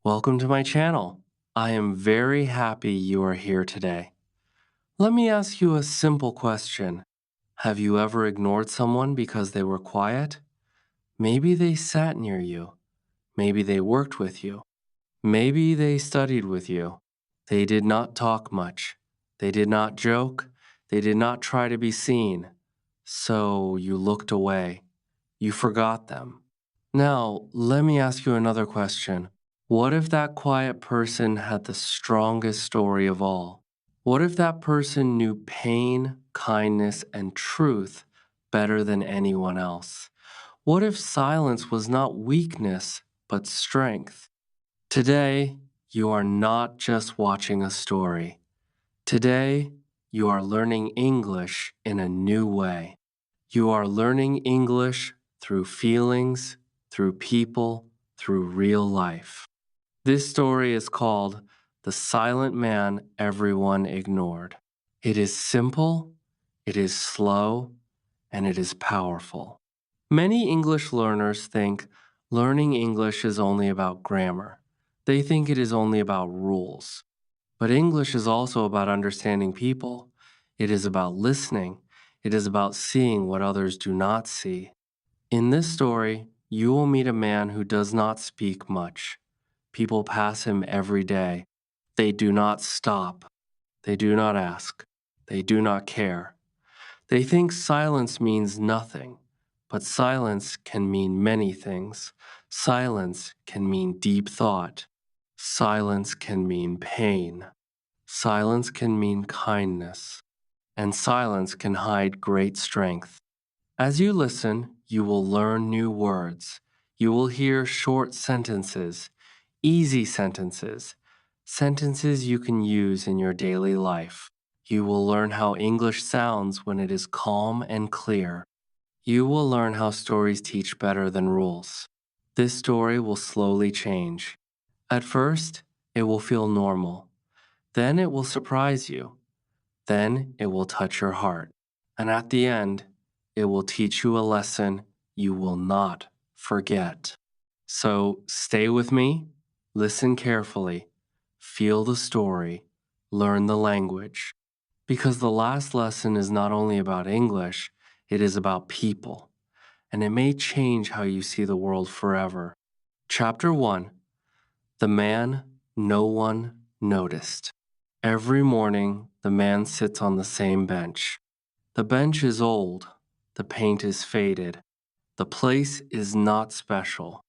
Welcome to my channel. I am very happy you are here today. Let me ask you a simple question. Have you ever ignored someone because they were quiet? Maybe they sat near you. Maybe they worked with you. Maybe they studied with you. They did not talk much. They did not joke. They did not try to be seen. So you looked away. You forgot them. Now, let me ask you another question. What if that quiet person had the strongest story of all? What if that person knew pain, kindness, and truth better than anyone else? What if silence was not weakness, but strength? Today, you are not just watching a story. Today, you are learning English in a new way. You are learning English through feelings, through people, through real life. This story is called The Silent Man Everyone Ignored. It is simple, it is slow, and it is powerful. Many English learners think learning English is only about grammar. They think it is only about rules. But English is also about understanding people. It is about listening. It is about seeing what others do not see. In this story, you will meet a man who does not speak much. People pass him every day. They do not stop. They do not ask. They do not care. They think silence means nothing, but silence can mean many things. Silence can mean deep thought. Silence can mean pain. Silence can mean kindness. And silence can hide great strength. As you listen, you will learn new words. You will hear short sentences, easy sentences, sentences you can use in your daily life. You will learn how English sounds when it is calm and clear. You will learn how stories teach better than rules. This story will slowly change. At first, it will feel normal. Then it will surprise you. Then it will touch your heart. And at the end, it will teach you a lesson you will not forget. So stay with me, listen carefully, feel the story, learn the language. Because the last lesson is not only about English, it is about people. And it may change how you see the world forever. Chapter 1. The Man No One Noticed. Every morning, the man sits on the same bench. The bench is old. The paint is faded. The place is not special.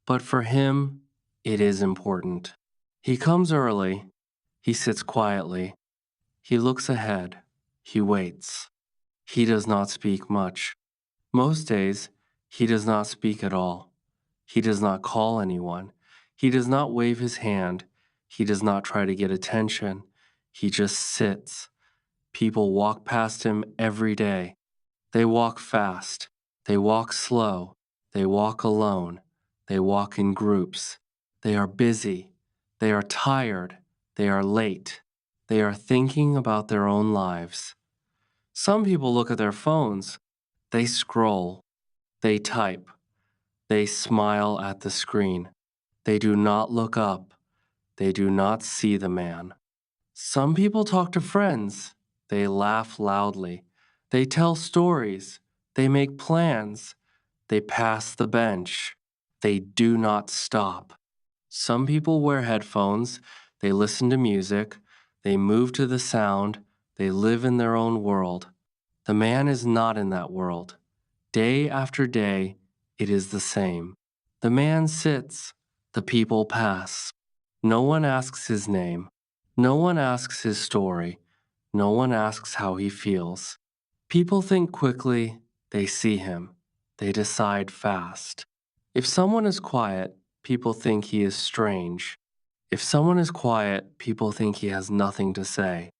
But for him, it is important. He comes early. He sits quietly. He looks ahead. He waits. He does not speak much. Most days, he does not speak at all. He does not call anyone. He does not wave his hand. He does not try to get attention. He just sits. People walk past him every day. They walk fast. They walk slow. They walk alone. They walk in groups. They are busy. They are tired. They are late. They are thinking about their own lives. Some people look at their phones. They scroll. They type. They smile at the screen. They do not look up. They do not see the man. Some people talk to friends. They laugh loudly. They tell stories. They make plans. They pass the bench. They do not stop. Some people wear headphones. They listen to music. They move to the sound. They live in their own world. The man is not in that world. Day after day, it is the same. The man sits. The people pass. No one asks his name. No one asks his story. No one asks how he feels. People think quickly. They see him. They decide fast. If someone is quiet, people think he is strange. If someone is quiet, people think he has nothing to say.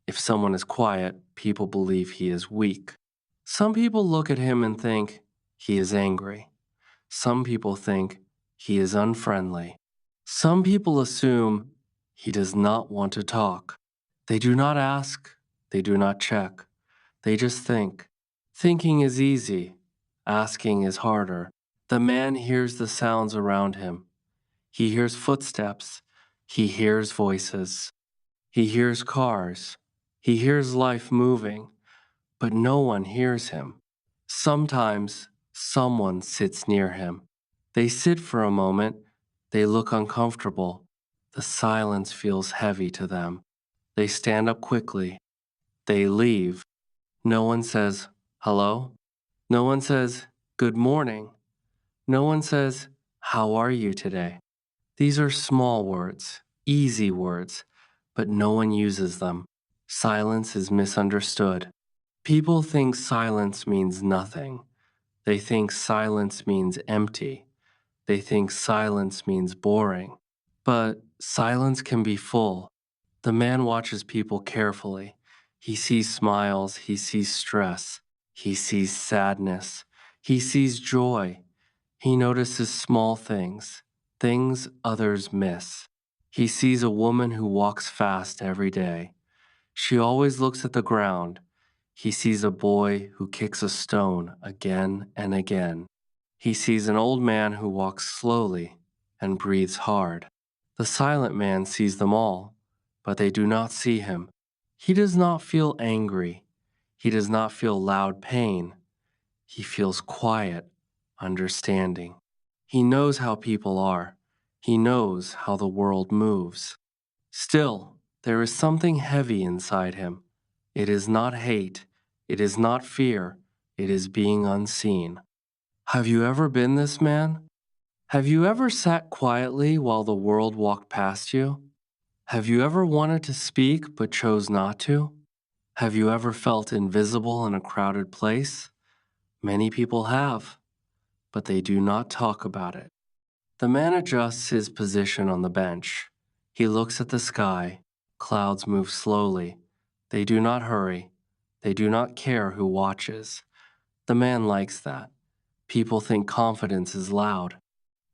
If someone is quiet, people believe he is weak. Some people look at him and think he is angry. Some people think he is unfriendly. Some people assume he does not want to talk. They do not ask. They do not check. They just think. Thinking is easy. Asking is harder. The man hears the sounds around him. He hears footsteps. He hears voices. He hears cars. He hears life moving, but no one hears him. Sometimes someone sits near him. They sit for a moment. They look uncomfortable. The silence feels heavy to them. They stand up quickly. They leave. No one says, hello. No one says, good morning. No one says, how are you today? These are small words, easy words, but no one uses them. Silence is misunderstood. People think silence means nothing. They think silence means empty. They think silence means boring. But silence can be full. The man watches people carefully. He sees smiles, he sees stress, he sees sadness, he sees joy. He notices small things, things others miss. He sees a woman who walks fast every day. She always looks at the ground. He sees a boy who kicks a stone again and again. He sees an old man who walks slowly and breathes hard. The silent man sees them all, but they do not see him. He does not feel angry. He does not feel loud pain. He feels quiet, understanding. He knows how people are. He knows how the world moves. Still, there is something heavy inside him. It is not hate. It is not fear. It is being unseen. Have you ever been this man? Have you ever sat quietly while the world walked past you? Have you ever wanted to speak but chose not to? Have you ever felt invisible in a crowded place? Many people have, but they do not talk about it. The man adjusts his position on the bench. He looks at the sky. Clouds move slowly. They do not hurry. They do not care who watches. The man likes that. People think confidence is loud.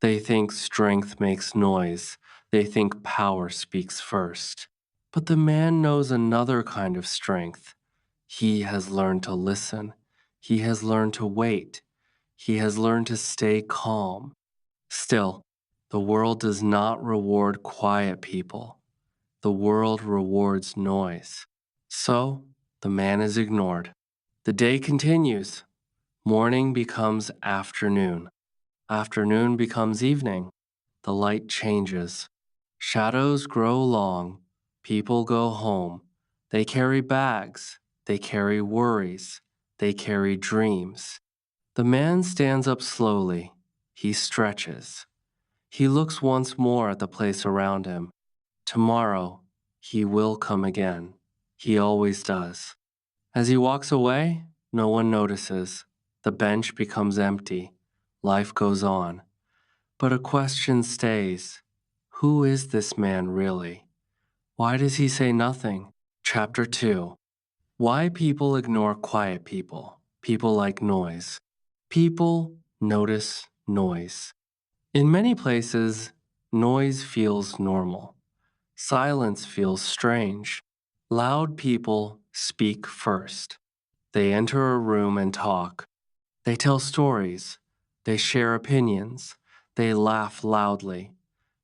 They think strength makes noise. They think power speaks first. But the man knows another kind of strength. He has learned to listen. He has learned to wait. He has learned to stay calm. Still, the world does not reward quiet people. The world rewards noise. So, the man is ignored. The day continues. Morning becomes afternoon. Afternoon becomes evening. The light changes. Shadows grow long. People go home. They carry bags. They carry worries. They carry dreams. The man stands up slowly. He stretches. He looks once more at the place around him. Tomorrow, he will come again. He always does. As he walks away, no one notices. The bench becomes empty. Life goes on. But a question stays. Who is this man really? Why does he say nothing? Chapter 2. Why people ignore quiet people. People like noise. People notice noise. In many places, noise feels normal. Silence feels strange. Loud people speak first. They enter a room and talk. They tell stories. They share opinions. They laugh loudly.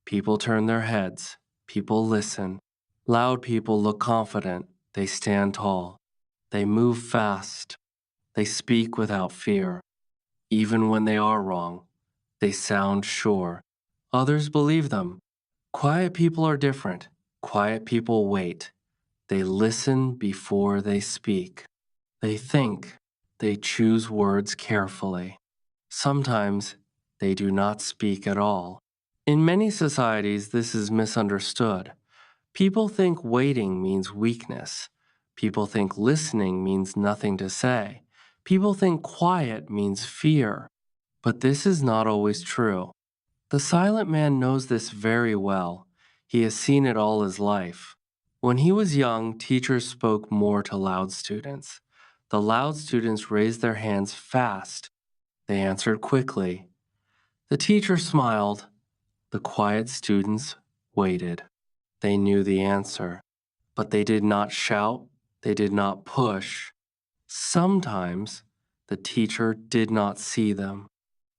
People turn their heads. People listen. Loud people look confident. They stand tall. They move fast. They speak without fear. Even when they are wrong, they sound sure. Others believe them. Quiet people are different. Quiet people wait. They listen before they speak. They think. They choose words carefully. Sometimes they do not speak at all. In many societies, this is misunderstood. People think waiting means weakness. People think listening means nothing to say. People think quiet means fear. But this is not always true. The silent man knows this very well. He has seen it all his life. When he was young, teachers spoke more to loud students. The loud students raised their hands fast. They answered quickly. The teacher smiled. The quiet students waited. They knew the answer, but they did not shout. They did not push. Sometimes the teacher did not see them.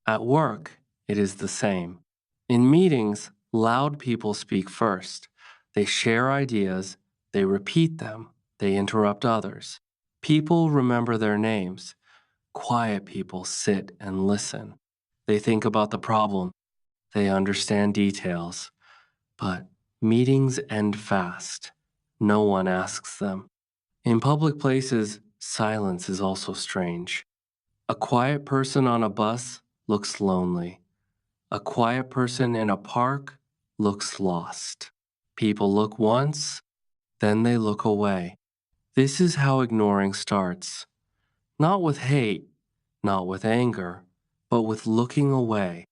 At work, it is the same. In meetings, Loud people speak first. They share ideas, they repeat them, they interrupt others. People remember their names. Quiet people sit and listen. They think about the problem, they understand details. But meetings end fast. No one asks them. In public places, silence is also strange. A quiet person on a bus looks lonely. A quiet person in a park looks lost. People look once, then they look away. This is how ignoring starts. Not with hate, not with anger, but with looking away.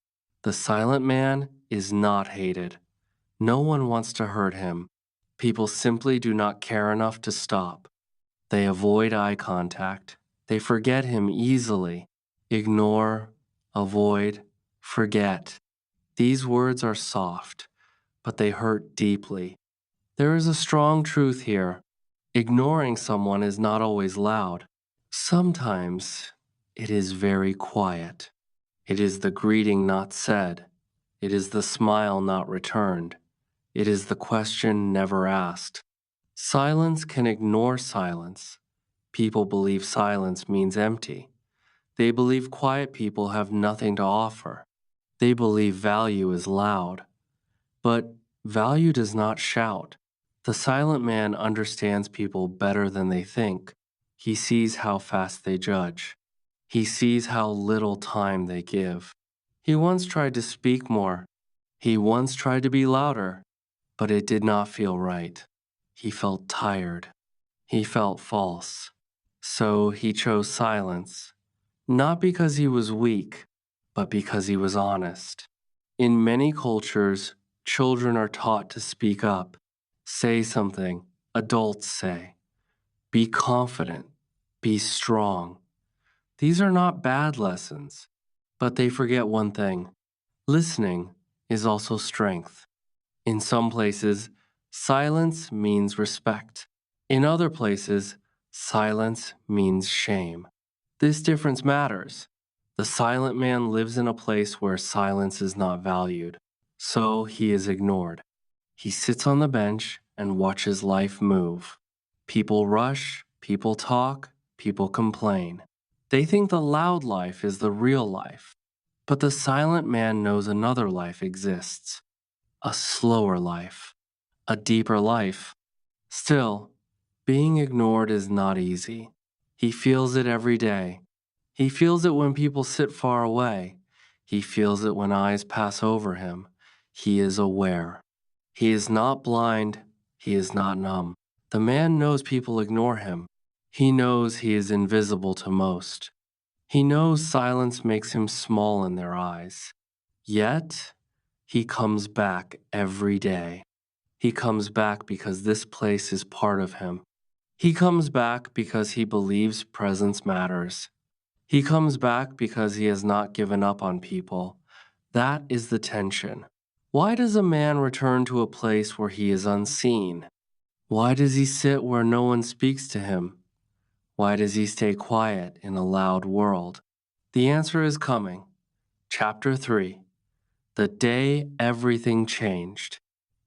The silent man is not hated. No one wants to hurt him. People simply do not care enough to stop. They avoid eye contact. They forget him easily. Ignore, avoid, forget. These words are soft, but they hurt deeply. There is a strong truth here. Ignoring someone is not always loud. Sometimes it is very quiet. It is the greeting not said. It is the smile not returned. It is the question never asked. Silence can ignore silence. People believe silence means empty. They believe quiet people have nothing to offer. They believe value is loud. But value does not shout. The silent man understands people better than they think. He sees how fast they judge. He sees how little time they give. He once tried to speak more. He once tried to be louder, but it did not feel right. He felt tired. He felt false. So he chose silence, not because he was weak, but because he was honest. In many cultures, children are taught to speak up, say something adults say, be confident, be strong. These are not bad lessons, but they forget one thing. Listening is also strength. In some places, silence means respect. In other places, silence means shame. This difference matters. The silent man lives in a place where silence is not valued, so he is ignored. He sits on the bench and watches life move. People rush, people talk, people complain. They think the loud life is the real life, but the silent man knows another life exists, a slower life, a deeper life. Still, being ignored is not easy. He feels it every day. He feels it when people sit far away. He feels it when eyes pass over him. He is aware. He is not blind. He is not numb. The man knows people ignore him. He knows he is invisible to most. He knows silence makes him small in their eyes. Yet, he comes back every day. He comes back because this place is part of him. He comes back because he believes presence matters. He comes back because he has not given up on people. That is the tension. Why does a man return to a place where he is unseen? Why does he sit where no one speaks to him? Why does he stay quiet in a loud world? The answer is coming. Chapter 3. The day everything changed.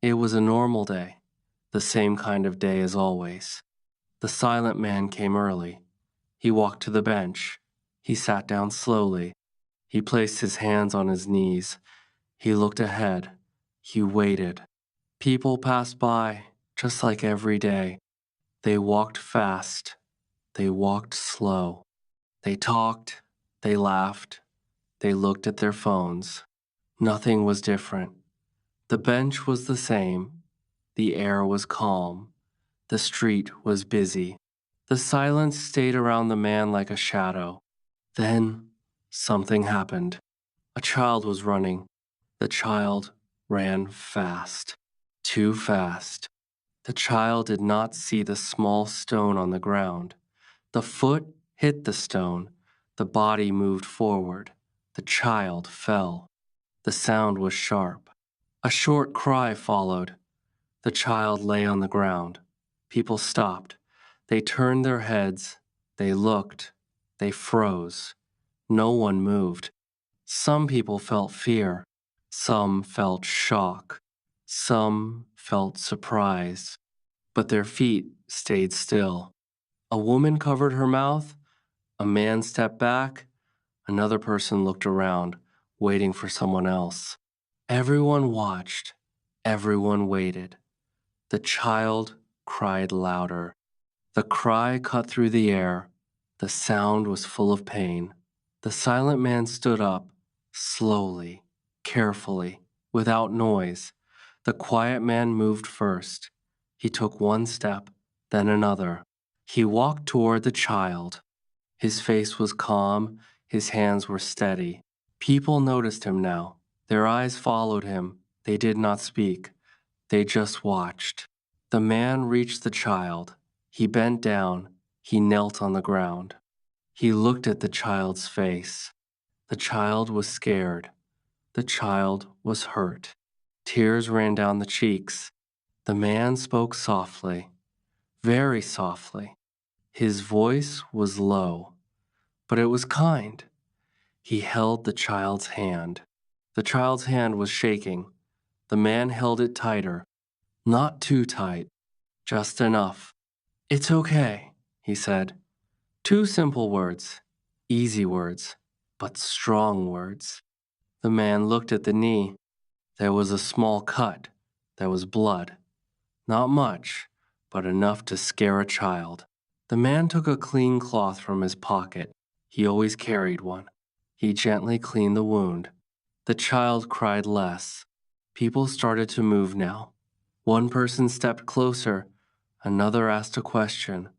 It was a normal day, the same kind of day as always. The silent man came early. He walked to the bench. He sat down slowly. He placed his hands on his knees. He looked ahead. He waited. People passed by, just like every day. They walked fast. They walked slow. They talked. They laughed. They looked at their phones. Nothing was different. The bench was the same. The air was calm. The street was busy. The silence stayed around the man like a shadow. Then something happened. A child was running. The child ran fast. Too fast. The child did not see the small stone on the ground. The foot hit the stone. The body moved forward. The child fell. The sound was sharp. A short cry followed. The child lay on the ground. People stopped. They turned their heads. They looked. They froze. No one moved. Some people felt fear. Some felt shock. Some felt surprise. But their feet stayed still. A woman covered her mouth. A man stepped back. Another person looked around, waiting for someone else. Everyone watched. Everyone waited. The child cried louder. The cry cut through the air. The sound was full of pain. The silent man stood up, slowly, carefully, without noise. The quiet man moved first. He took one step, then another. He walked toward the child. His face was calm, his hands were steady. People noticed him now. Their eyes followed him. They did not speak. They just watched. The man reached the child. He bent down. He knelt on the ground. He looked at the child's face. The child was scared. The child was hurt. Tears ran down the cheeks. The man spoke softly, very softly. His voice was low, but it was kind. He held the child's hand. The child's hand was shaking. The man held it tighter, not too tight, just enough. "It's okay," he said. Two simple words, easy words, but strong words. The man looked at the knee. There was a small cut. There was blood. Not much, but enough to scare a child. The man took a clean cloth from his pocket. He always carried one. He gently cleaned the wound. The child cried less. People started to move now. One person stepped closer. Another asked a question.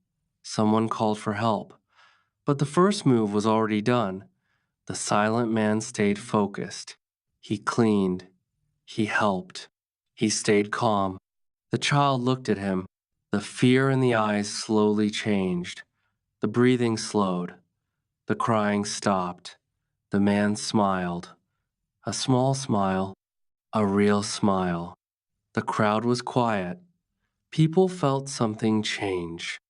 Someone called for help. But the first move was already done. The silent man stayed focused. He cleaned. He helped. He stayed calm. The child looked at him. The fear in the eyes slowly changed. The breathing slowed. The crying stopped. The man smiled. A small smile. A real smile. The crowd was quiet. People felt something change.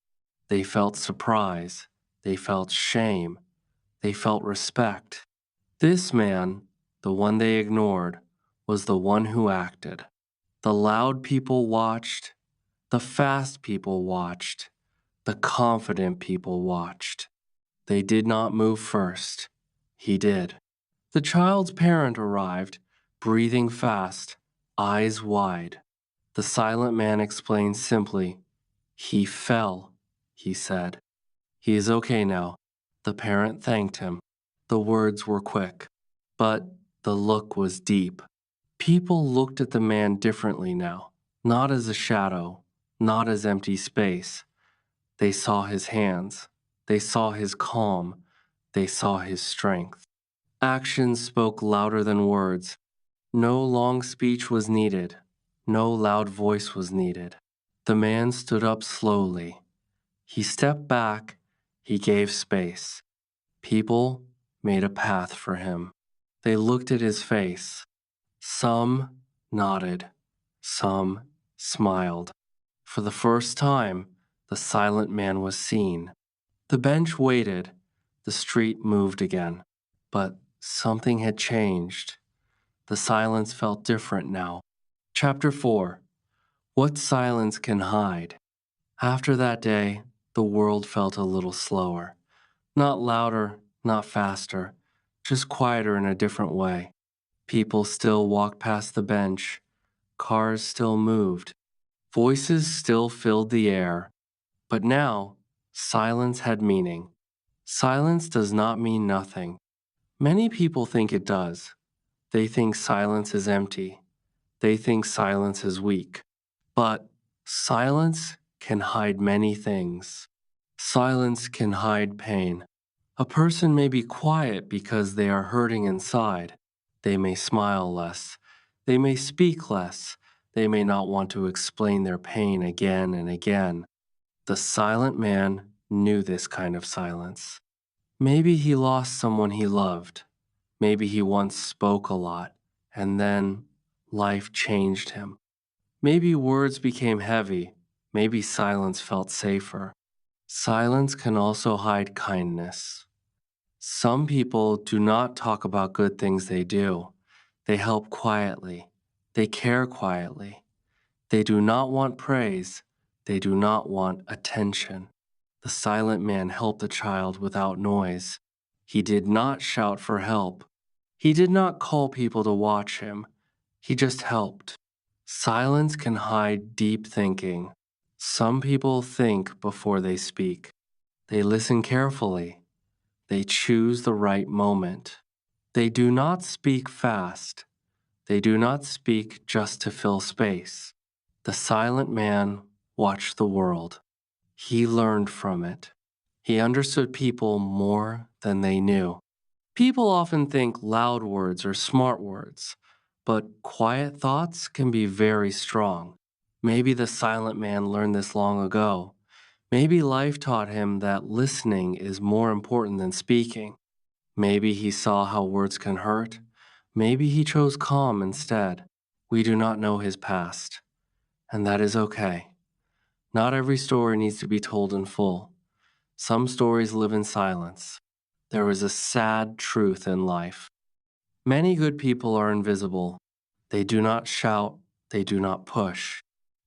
They felt surprise. They felt shame. They felt respect. This man, the one they ignored, was the one who acted. The loud people watched. The fast people watched. The confident people watched. They did not move first. He did. The child's parent arrived, breathing fast, eyes wide. The silent man explained simply, "He fell," he said. "He is okay now." The parent thanked him. The words were quick, but the look was deep. People looked at the man differently now, not as a shadow, not as empty space. They saw his hands. They saw his calm. They saw his strength. Actions spoke louder than words. No long speech was needed. No loud voice was needed. The man stood up slowly. He stepped back. He gave space. People made a path for him. They looked at his face. Some nodded. Some smiled. For the first time, the silent man was seen. The bench waited. The street moved again. But something had changed. The silence felt different now. Chapter 4. What silence can hide? After that day, the world felt a little slower. Not louder, not faster, just quieter in a different way. People still walked past the bench. Cars still moved. Voices still filled the air. But now, silence had meaning. Silence does not mean nothing. Many people think it does. They think silence is empty. They think silence is weak. But silence can hide many things. Silence can hide pain. A person may be quiet because they are hurting inside. They may smile less. They may speak less. They may not want to explain their pain again and again. The silent man knew this kind of silence. Maybe he lost someone he loved. Maybe he once spoke a lot, and then life changed him. Maybe words became heavy. Maybe silence felt safer. Silence can also hide kindness. Some people do not talk about good things they do. They help quietly. They care quietly. They do not want praise. They do not want attention. The silent man helped the child without noise. He did not shout for help. He did not call people to watch him. He just helped. Silence can hide deep thinking. Some people think before they speak. They listen carefully. They choose the right moment. They do not speak fast. They do not speak just to fill space. The silent man watched the world. He learned from it. He understood people more than they knew. People often think loud words are smart words, but quiet thoughts can be very strong. Maybe the silent man learned this long ago. Maybe life taught him that listening is more important than speaking. Maybe he saw how words can hurt. Maybe he chose calm instead. We do not know his past, and that is okay. Not every story needs to be told in full. Some stories live in silence. There is a sad truth in life. Many good people are invisible. They do not shout. They do not push.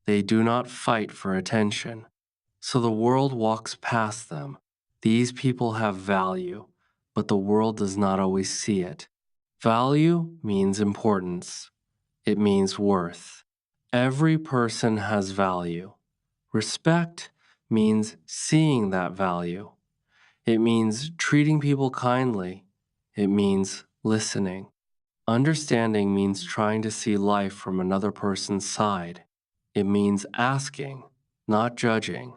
They do not fight for attention. So the world walks past them. These people have value, but the world does not always see it. Value means importance. It means worth. Every person has value. Respect means seeing that value. It means treating people kindly. It means listening. Understanding means trying to see life from another person's side. It means asking, not judging.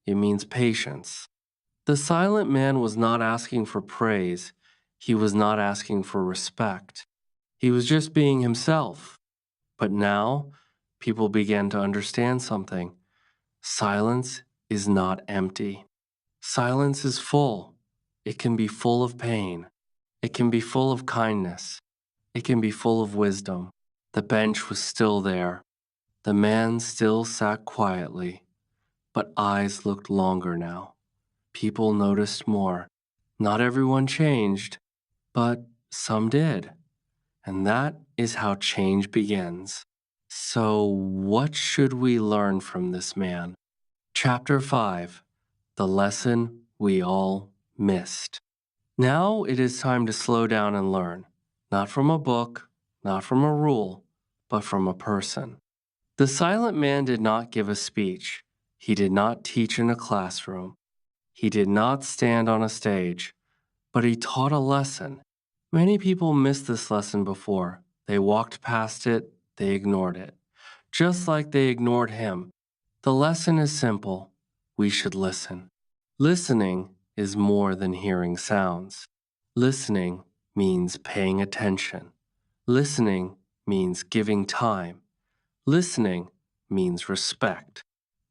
It means patience. The silent man was not asking for praise. He was not asking for respect. He was just being himself. But now, people began to understand something. Silence is not empty. Silence is full. It can be full of pain. It can be full of kindness. It can be full of wisdom. The bench was still there. The man still sat quietly, but eyes looked longer now. People noticed more. Not everyone changed, but some did. And that is how change begins. So, what should we learn from this man? Chapter 5. The lesson we all missed. Now it is time to slow down and learn, not from a book, not from a rule, but from a person. The silent man did not give a speech. He did not teach in a classroom. He did not stand on a stage, but he taught a lesson. Many people missed this lesson before. They walked past it, they ignored it, just like they ignored him. The lesson is simple. We should listen. Listening is more than hearing sounds. Listening means paying attention. Listening means giving time. Listening means respect.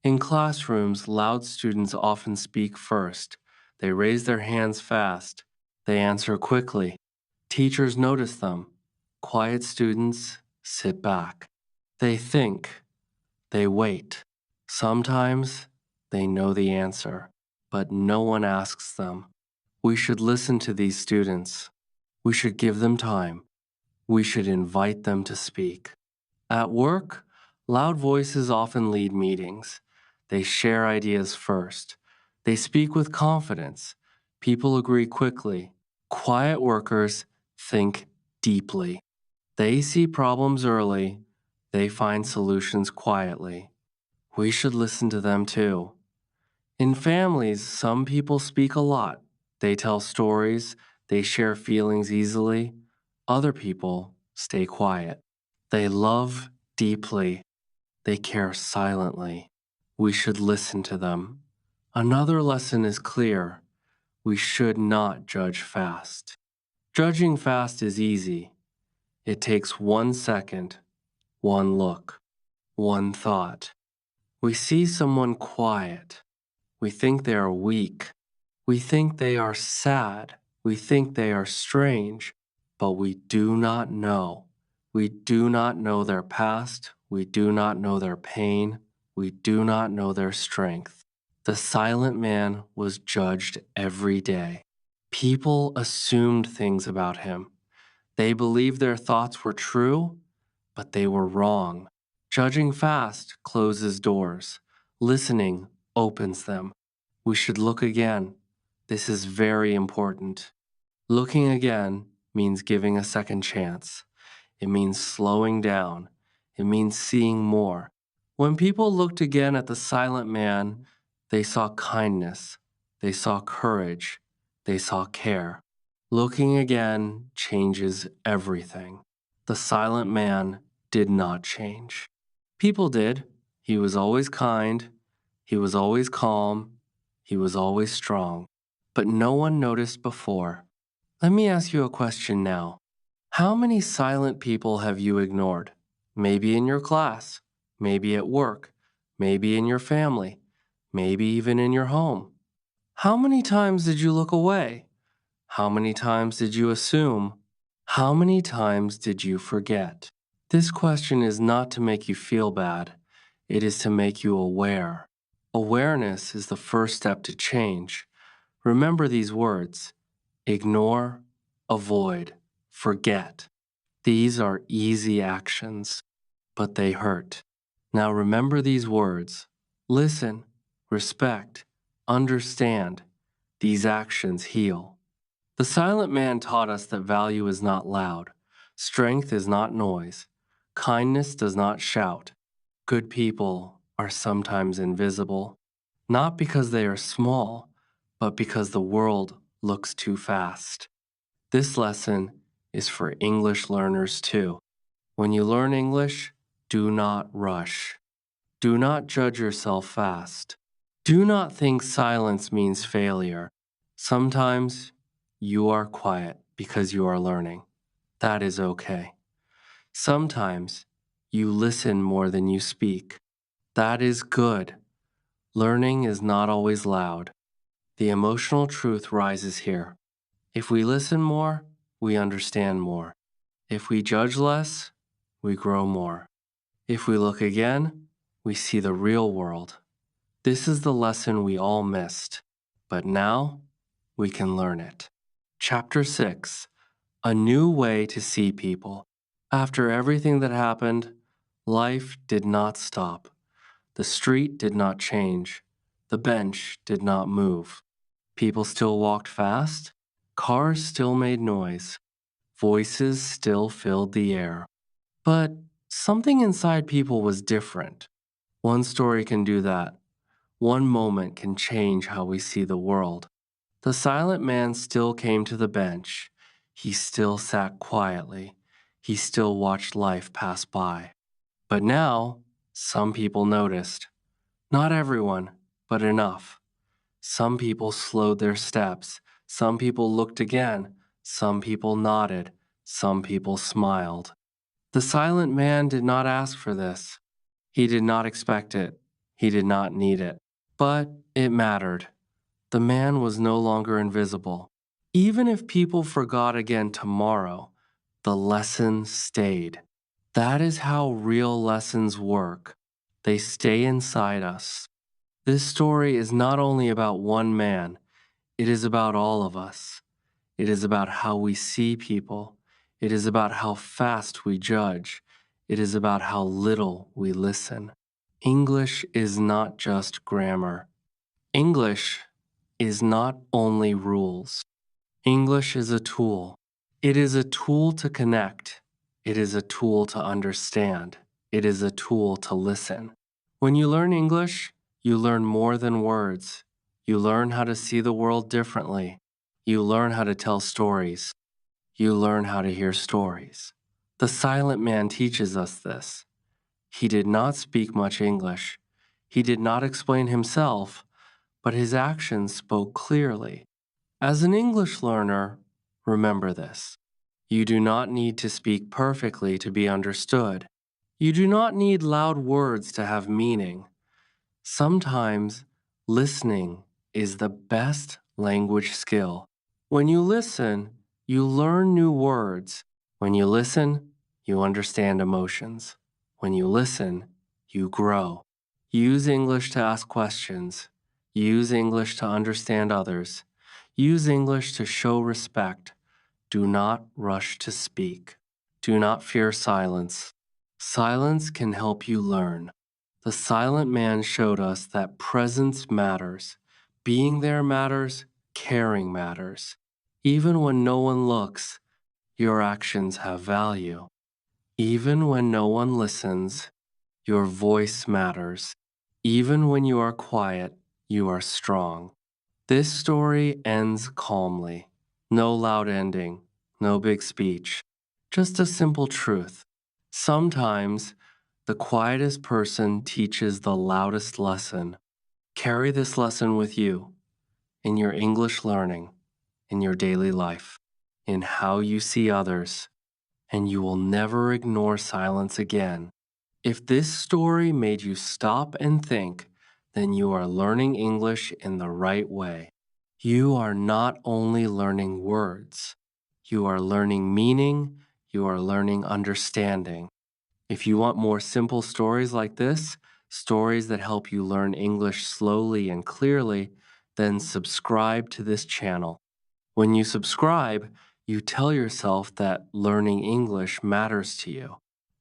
In classrooms, loud students often speak first. They raise their hands fast. They answer quickly. Teachers notice them. Quiet students sit back. They think. They wait. Sometimes they know the answer, but no one asks them. We should listen to these students. We should give them time. We should invite them to speak. At work, loud voices often lead meetings. They share ideas first. They speak with confidence. People agree quickly. Quiet workers think deeply. They see problems early. They find solutions quietly. We should listen to them too. In families, some people speak a lot. They tell stories. They share feelings easily. Other people stay quiet. They love deeply. They care silently. We should listen to them. Another lesson is clear. We should not judge fast. Judging fast is easy. It takes 1 second, one look, one thought. We see someone quiet. We think they are weak. We think they are sad. We think they are strange. But we do not know. We do not know their past. We do not know their pain. We do not know their strength. The silent man was judged every day. People assumed things about him. They believed their thoughts were true, but they were wrong. Judging fast closes doors. Listening opens them. We should look again. This is very important. Looking again means giving a second chance. It means slowing down. It means seeing more. When people looked again at the silent man, they saw kindness. They saw courage. They saw care. Looking again changes everything. The silent man did not change. People did. He was always kind. He was always calm. He was always strong. But no one noticed before. Let me ask you a question now. How many silent people have you ignored? Maybe in your class, maybe at work, maybe in your family, maybe even in your home. How many times did you look away? How many times did you assume? How many times did you forget? This question is not to make you feel bad. It is to make you aware. Awareness is the first step to change. Remember these words: ignore, avoid, forget. These are easy actions, but they hurt. Now remember these words: listen, respect, understand. These actions heal. The silent man taught us that value is not loud, strength is not noise, kindness does not shout. Good people are sometimes invisible, not because they are small, but because the world looks too fast. This lesson is for English learners too. When you learn English, do not rush. Do not judge yourself fast. Do not think silence means failure. Sometimes you are quiet because you are learning. That is okay. Sometimes you listen more than you speak. That is good. Learning is not always loud. The emotional truth rises here. If we listen more, we understand more. If we judge less, we grow more. If we look again, we see the real world. This is the lesson we all missed, but now we can learn it. Chapter 6: A New Way to See People. After everything that happened, life did not stop. The street did not change. The bench did not move. People still walked fast. Cars still made noise. Voices still filled the air. But something inside people was different. One story can do that. One moment can change how we see the world. The silent man still came to the bench. He still sat quietly. He still watched life pass by. But now, some people noticed. Not everyone, but enough. Some people slowed their steps. Some people looked again. Some people nodded. Some people smiled. The silent man did not ask for this. He did not expect it. He did not need it. But it mattered. The man was no longer invisible. Even if people forgot again tomorrow, the lesson stayed. That is how real lessons work. They stay inside us. This story is not only about one man, it is about all of us. It is about how we see people. It is about how fast we judge. It is about how little we listen. English is not just grammar. English is not only rules. English is a tool. It is a tool to connect. It is a tool to understand. It is a tool to listen. When you learn English, you learn more than words. You learn how to see the world differently. You learn how to tell stories. You learn how to hear stories. The silent man teaches us this. He did not speak much English. He did not explain himself, but his actions spoke clearly. As an English learner, remember this. You do not need to speak perfectly to be understood. You do not need loud words to have meaning. Sometimes listening is the best language skill. When you listen, you learn new words. When you listen, you understand emotions. When you listen, you grow. Use English to ask questions. Use English to understand others. Use English to show respect. Do not rush to speak. Do not fear silence. Silence can help you learn. The silent man showed us that presence matters. Being there matters. Caring matters. Even when no one looks, your actions have value. Even when no one listens, your voice matters. Even when you are quiet, you are strong. This story ends calmly. No loud ending, no big speech, just a simple truth. Sometimes the quietest person teaches the loudest lesson. Carry this lesson with you in your English learning, in your daily life, in how you see others, and you will never ignore silence again. If this story made you stop and think, then you are learning English in the right way. You are not only learning words, you are learning meaning, you are learning understanding. If you want more simple stories like this, stories that help you learn English slowly and clearly, then subscribe to this channel. When you subscribe, you tell yourself that learning English matters to you.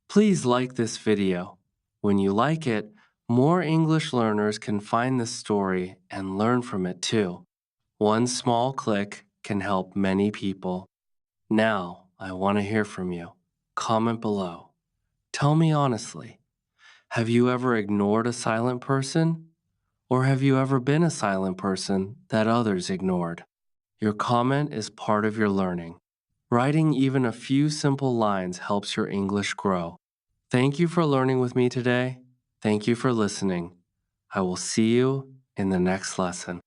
Please like this video. When you like it, more English learners can find this story and learn from it too. One small click can help many people. Now, I want to hear from you. Comment below. Tell me honestly, have you ever ignored a silent person? Or have you ever been a silent person that others ignored? Your comment is part of your learning. Writing even a few simple lines helps your English grow. Thank you for learning with me today. Thank you for listening. I will see you in the next lesson.